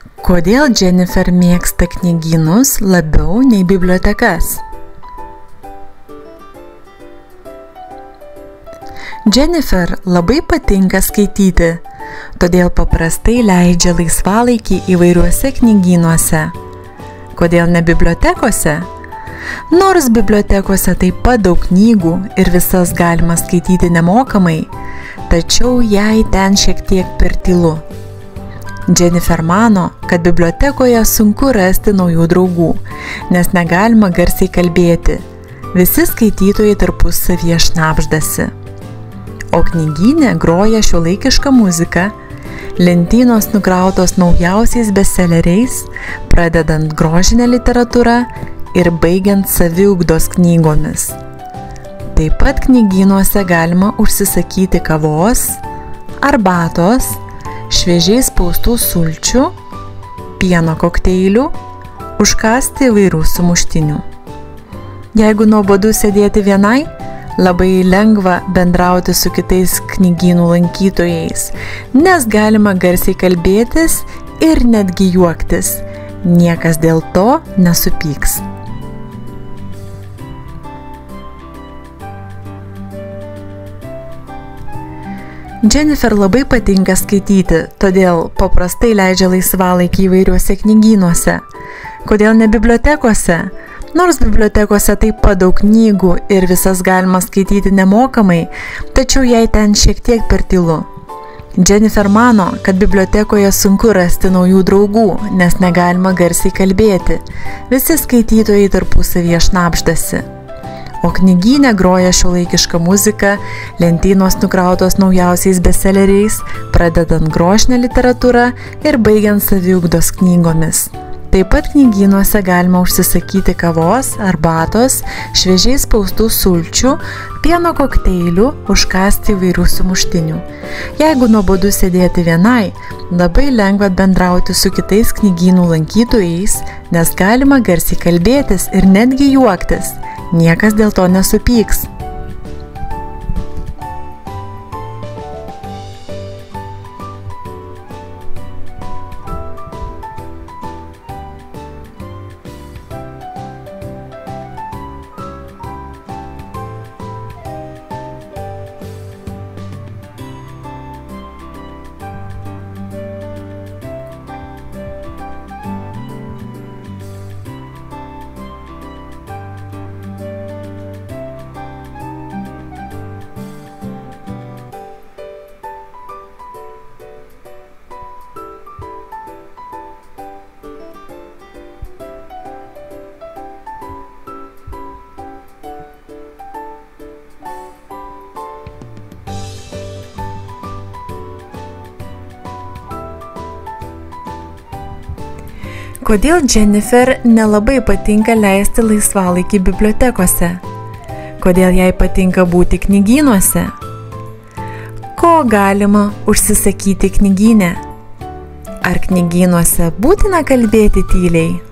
Kodėl Jennifer mėgsta knygynus labiau nei bibliotekas? Jennifer labai patinka skaityti, todėl paprastai leidžia laisvalaikį įvairiuose knygynuose. Kodėl ne bibliotekose? Nors bibliotekose taip pat daug knygų ir visas galima skaityti nemokamai, tačiau jai ten šiek tiek per tylu. Jennifer mano, kad bibliotekoje sunku rasti naujų draugų, nes negalima garsiai kalbėti. Visi skaitytojai tarpusavyje šnabždasi. O knygyne groja šiuolaikiška muzika, lentynos nukrautos naujausiais bestselleriais, pradedant grožinę literatūrą ir baigiant saviugdos knygomis. Taip pat knygynuose galima užsisakyti kavos, arbatos, šviežiai spaustų sulčių, pieno kokteilių, užkąsti įvairių sumuštinių. Jeigu nuobodu sėdėti vienai, labai lengva bendrauti su kitais knygynų lankytojais, nes galima garsiai kalbėtis ir netgi juoktis. Niekas dėl to nesupyks. Jennifer labai patinka skaityti, todėl paprastai leidžia laisvalaikį įvairiuose knygynuose. Kodėl ne bibliotekose? Nors bibliotekose taip pat daug knygų ir visas galima skaityti nemokamai, tačiau jai ten šiek tiek per tylu. Jennifer mano, kad bibliotekoje sunku rasti naujų draugų, nes negalima garsiai kalbėti. Visi skaitytojai tarpusavyje šnabždasi. O knygyne groja šiuolaikiška muzika, lentynos nukrautos naujausiais bestselleriais, pradedant grožinę literatūrą ir baigiant saviugdos knygomis. Taip pat knygynuose galima užsisakyti kavos, arbatos, šviežiai spaustų sulčių, pieno kokteilių, užkąsti įvairių sumuštinių. Jeigu nuobodu sėdėti vienai, labai lengva bendrauti su kitais knygynų lankytojais, nes galima garsiai kalbėtis ir netgi juoktis. Niekas dėl to nesupyks. Kodėl Jennifer nelabai patinka leisti laisvalaikį bibliotekose? Kodėl jai patinka būti knygynuose? Ko galima užsisakyti knygyne? Ar knygynuose būtina kalbėti tyliai?